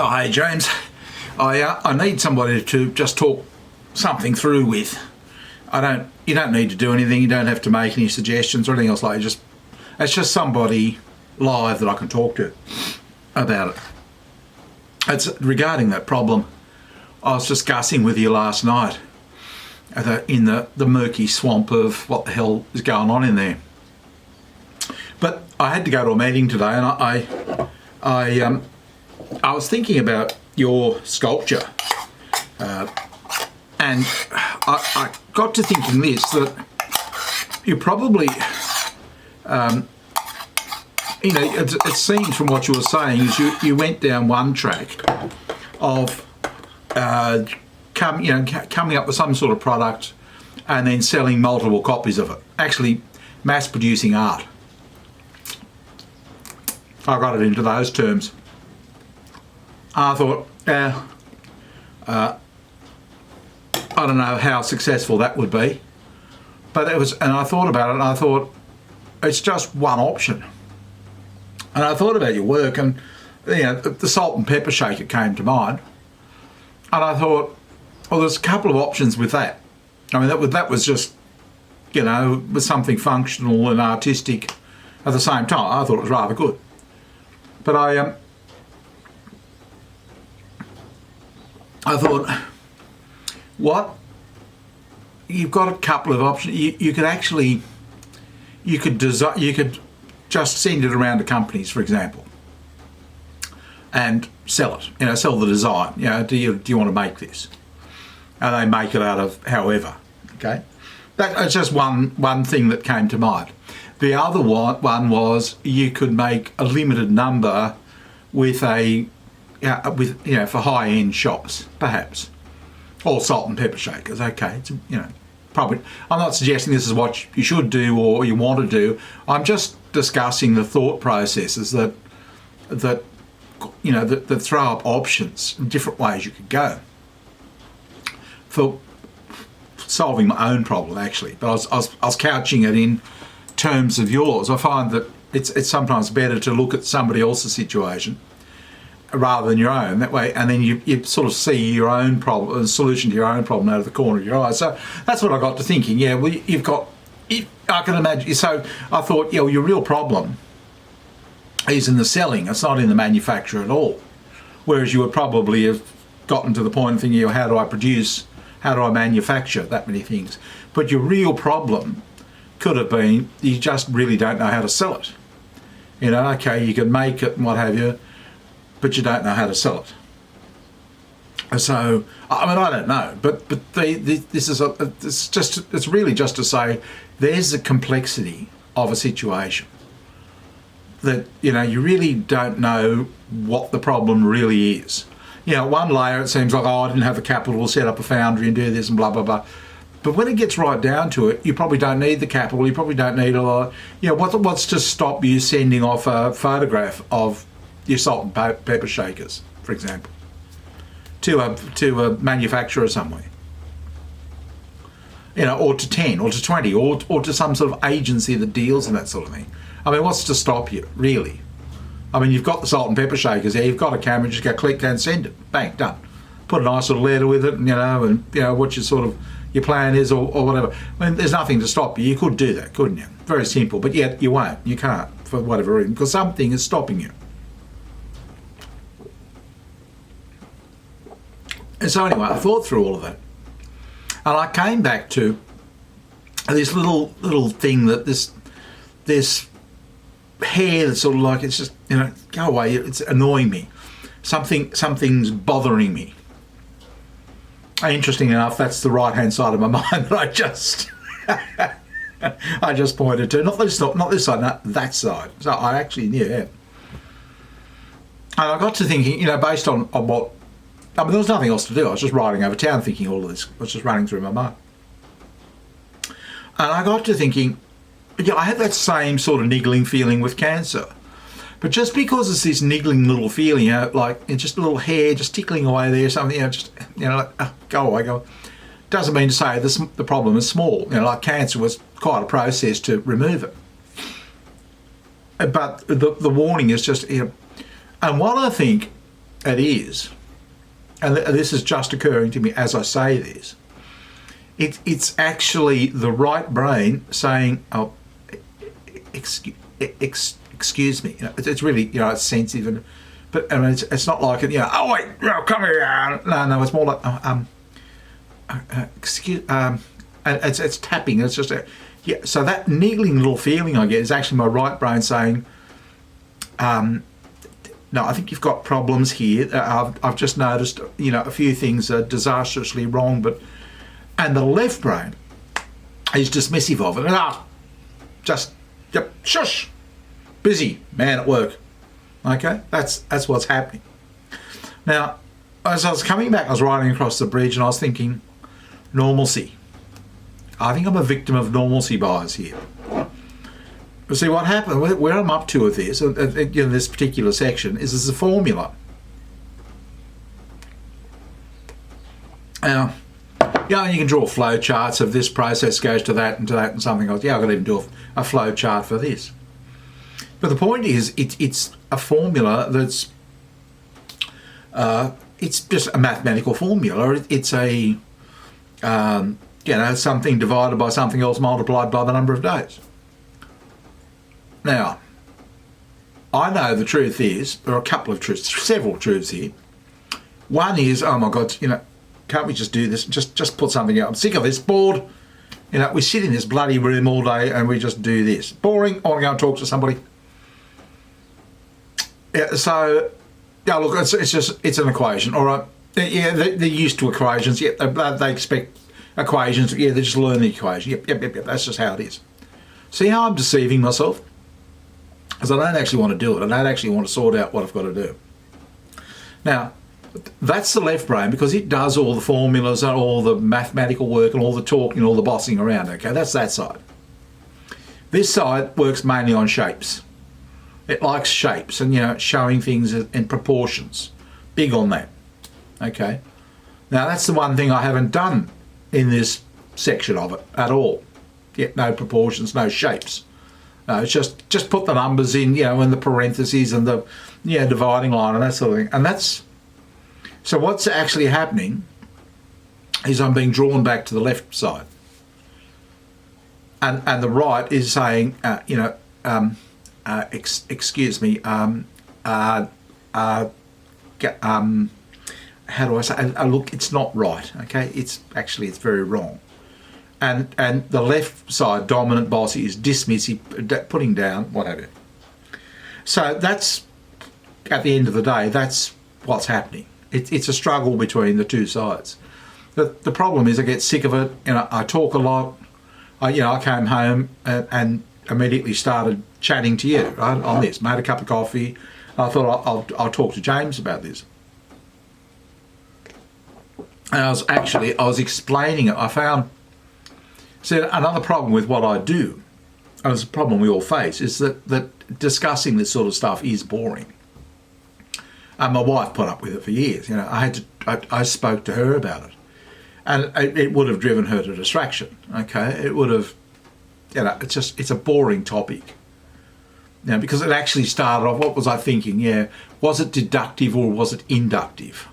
Oh, hey James, I need somebody to just talk something through with. You don't need to do anything. You don't have to make any suggestions or anything else like that. It's just somebody live that I can talk to about it. It's regarding that problem I was discussing with you last night in the murky swamp of what the hell is going on in there. But I had to go to a meeting today, and I was thinking about your sculpture, and I got to thinking that you probably, it seems from what you were saying is you went down one track of coming up with some sort of product and then selling multiple copies of it, actually mass producing art. I got it into those terms. I thought, I don't know how successful that would be, but and I thought about it, and I thought it's just one option. And I thought about your work, and the salt and pepper shaker came to mind, and I thought, well, there's a couple of options with that. I mean, that was just, with something functional and artistic at the same time. I thought it was rather good, but I thought, what? You've got a couple of options. You could just send it around to companies, for example, and sell it. Sell the design. Do you want to make this? And they make it out of however. Okay, that's just one thing that came to mind. The other one was you could make a limited number with for high-end shops, perhaps, or salt and pepper shakers. Okay, it's, probably. I'm not suggesting this is what you should do or you want to do. I'm just discussing the thought processes that throw up options in different ways you could go for solving my own problem, actually. But I was couching it in terms of yours. I find that it's sometimes better to look at somebody else's situation rather than your own, that way, and then you sort of see your own problem, a solution to your own problem out of the corner of your eye. So that's what I got to thinking. Yeah, well, I can imagine. So I thought, your real problem is in the selling. It's not in the manufacture at all. Whereas you would probably have gotten to the point of thinking, how do I produce, how do I manufacture that many things? But your real problem could have been you just really don't know how to sell it. Okay, you can make it and what have you, but you don't know how to sell it. So, I don't know, but it's really just to say there's the complexity of a situation that, you really don't know what the problem really is. One layer it seems like, I didn't have the capital to set up a foundry and do this and blah, blah, blah. But when it gets right down to it, you probably don't need the capital, you probably don't need a lot. What's to stop you sending off a photograph of your salt and pepper shakers, for example, to a manufacturer somewhere, or to 10 or to 20 or to some sort of agency that deals in that sort of thing. I mean, what's to stop you, really? I mean, you've got the salt and pepper shakers there, you've got a camera, just go click and send it, bang, done. Put a nice little letter with it, and what your plan is or whatever. I mean, there's nothing to stop you. You could do that, couldn't you? Very simple, but yet you won't. You can't, for whatever reason, because something is stopping you. And so anyway, I thought through all of that, and I came back to this little thing that this hair that's sort of like, it's just, go away, it's annoying me. Something's bothering me. Interesting enough, that's the right-hand side of my mind that I just pointed to. Not this side, no, that side. So I actually knew, yeah. And I got to thinking, based on what, there was nothing else to do. I was just riding over town thinking all of this. It was just running through my mind. And I got to thinking, I had that same sort of niggling feeling with cancer. But just because it's this niggling little feeling, like it's just a little hair just tickling away there, something, go away, doesn't mean to say the problem is small. Like cancer was quite a process to remove it. But the warning is just, and what I think it is, and this is just occurring to me as I say this, it's actually the right brain saying, oh, excuse me. It's really, it's sensitive, but I mean, it's not like it, oh wait, come here. No, it's more like, excuse, and it's tapping. It's just so that niggling little feeling I get is actually my right brain saying, no, I think you've got problems here. I've just noticed, a few things are disastrously wrong, and the left brain is dismissive of it. Yep, shush, busy, man at work. Okay, that's what's happening. Now, as I was coming back, I was riding across the bridge and I was thinking, normalcy. I think I'm a victim of normalcy bias here. But see, what happened, where I'm up to with this, this particular section, is there's a formula. Now, you can draw flow charts of this process goes to that and something else. Yeah, I could even do a flow chart for this. But the point is, it's a formula that's, it's just a mathematical formula. It's a, something divided by something else multiplied by the number of days. Now, I know the truth is, there are a couple of truths, several truths here. One is, oh my God, can't we just do this? Just put something out. I'm sick of this, bored. We sit in this bloody room all day and we just do this. Boring, I want to go and talk to somebody. Yeah, so, look, it's an equation, all right. Yeah, they're used to equations. Yeah, they expect equations. Yeah, they just learn the equation. Yep, that's just how it is. See how I'm deceiving myself? Because I don't actually want to do it. I don't actually want to sort out what I've got to do. Now, that's the left brain because it does all the formulas and all the mathematical work and all the talking and all the bossing around, okay? That's that side. This side works mainly on shapes. It likes shapes and, showing things in proportions. Big on that, okay? Now, that's the one thing I haven't done in this section of it at all. Yet no proportions, no shapes. No, it's just put the numbers in, in the parentheses and the dividing line and that sort of thing. And that's, so what's actually happening is I'm being drawn back to the left side. And the right is saying, excuse me, how do I say, look, it's not right, okay? It's very wrong. And the left side, dominant bossy, is dismissive, putting down, what have you. So that's, at the end of the day, that's what's happening. It's a struggle between the two sides. The problem is I get sick of it, I talk a lot. I came home and immediately started chatting to you, right, on this. Made a cup of coffee. I thought I'll talk to James about this. And I was explaining it. I found, another problem with what I do, and it's a problem we all face, is that discussing this sort of stuff is boring. And my wife put up with it for years. I spoke to her about it. And it would have driven her to distraction, okay? It would have, it's a boring topic. Because it actually started off, what was I thinking? Was it deductive or was it inductive?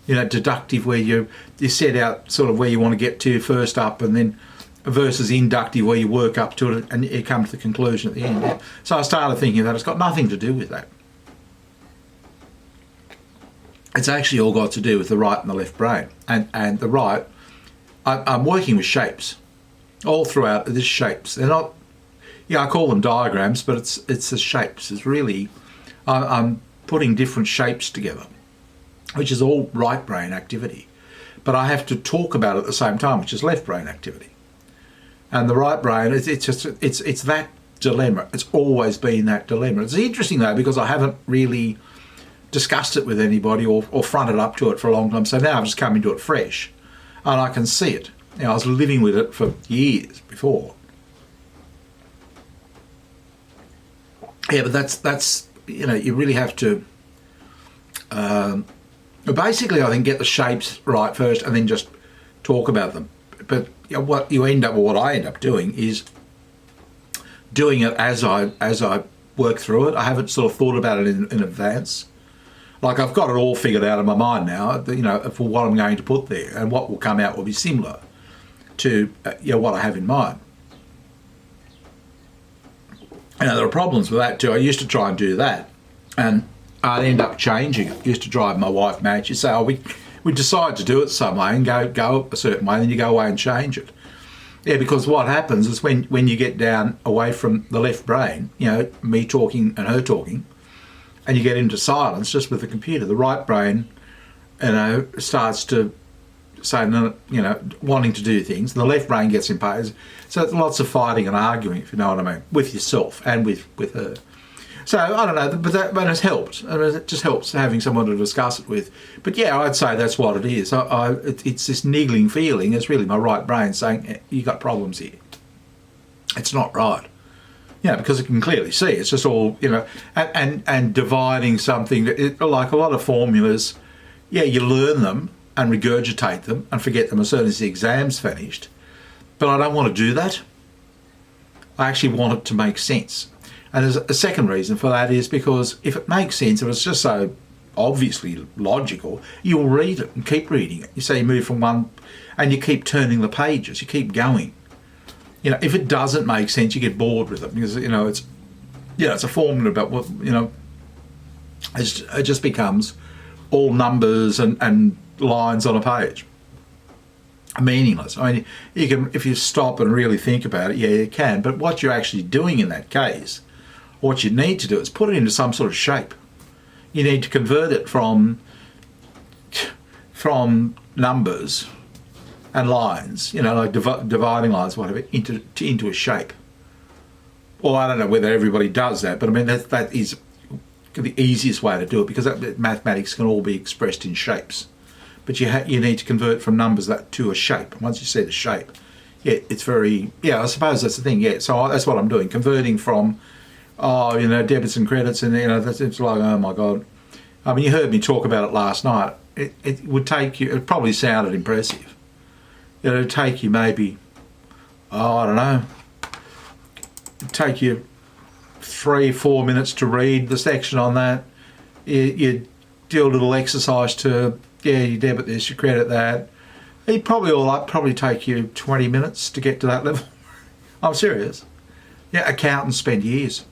Deductive where you set out sort of where you want to get to first up, and then versus inductive where you work up to it and you come to the conclusion at the end. Yeah. So I started thinking that it's got nothing to do with that. It's actually all got to do with the right and the left brain. And the right, I'm working with shapes. All throughout, there's shapes. They're not, I call them diagrams, but it's the shapes. It's really, I'm putting different shapes together, which is all right brain activity. But I have to talk about it at the same time, which is left brain activity. And the right brain, it's that dilemma. It's always been that dilemma. It's interesting though, because I haven't really discussed it with anybody or fronted up to it for a long time. So now I've just come into it fresh and I can see it. I was living with it for years before. Yeah, but that's you really have to basically, I think, get the shapes right first and then just talk about them. But what I end up doing is doing it as I work through it. I haven't sort of thought about it in advance. Like I've got it all figured out in my mind now, for what I'm going to put there, and what will come out will be similar to what I have in mind. There are problems with that too. I used to try and do that, and I'd end up changing it. It used to drive my wife mad. She'd say, we decide to do it some way and go a certain way, and then you go away and change it. Yeah, because what happens is when you get down away from the left brain, me talking and her talking, and you get into silence just with the computer, the right brain, starts to say, wanting to do things. The left brain gets imposed. So it's lots of fighting and arguing, if you know what I mean, with yourself and with her. So I don't know, but it's helped. It just helps having someone to discuss it with. But yeah, I'd say that's what it is. It's this niggling feeling. It's really my right brain saying, you got problems here. It's not right. Because it can clearly see. It's just all, and dividing something, like a lot of formulas, you learn them and regurgitate them and forget them as soon as the exam's finished. But I don't want to do that. I actually want it to make sense. And there's a second reason for that is because if it makes sense, if it's just so obviously logical, you'll read it and keep reading it. You say you move from one and you keep turning the pages, you keep going. If it doesn't make sense, you get bored with it because, it's a formula about what, it just becomes all numbers and lines on a page. Meaningless. I mean, you can, if you stop and really think about it, you can, but what you're actually doing in that case, what you need to do is put it into some sort of shape. You need to convert it from numbers and lines, like dividing lines, whatever, into a shape. Well, I don't know whether everybody does that, but I mean that is the easiest way to do it because mathematics can all be expressed in shapes. But you need to convert from numbers to a shape. And once you see the shape, it's very, I suppose that's the thing, So that's what I'm doing, converting from, debits and credits, and, it's like, oh my God. I mean, you heard me talk about it last night. It would take you, it probably sounded impressive. It would take you maybe, I don't know, it'd take you 3-4 minutes to read the section on that. You do a little exercise to, you debit this, you credit that. It probably take you 20 minutes to get to that level. I'm serious. Accountants spend years.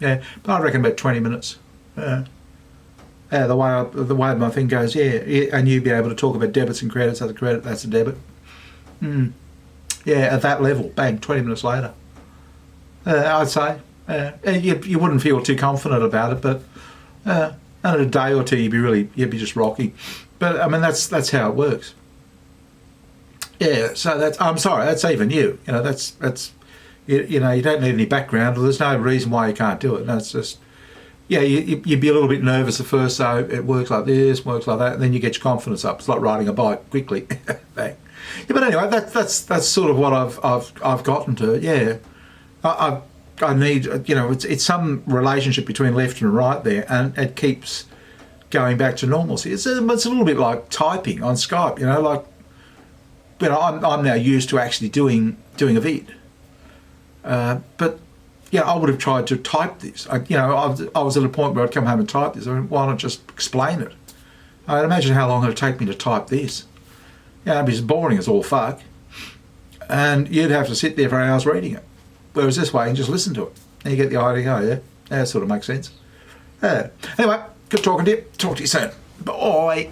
But I reckon about 20 minutes. The way my thing goes, and you'd be able to talk about debits and credits. That's a credit, that's a debit. At that level, bang, 20 minutes later. I'd say. You wouldn't feel too confident about it, but in a day or two you'd be just rocky. But I mean that's how it works. So I'm sorry, that's even you. That's you don't need any background. There's no reason why you can't do it. No, it's just you'd be a little bit nervous at first, so it works like this, works like that, and then you get your confidence up. It's like riding a bike quickly. Bang. But anyway, that's sort of what I've gotten to. I need, it's some relationship between left and right there, and it keeps going back to normalcy. It's a little bit like typing on Skype, I'm now used to actually doing a vid. But I would have tried to type this. I was at a point where I'd come home and type this. I mean, why not just explain it? I'd imagine how long it would take me to type this. It'd be as boring as all fuck. And you'd have to sit there for hours reading it. Whereas this way, you can just listen to it. And you get the idea, that sort of makes sense. Anyway, good talking to you. Talk to you soon. Bye.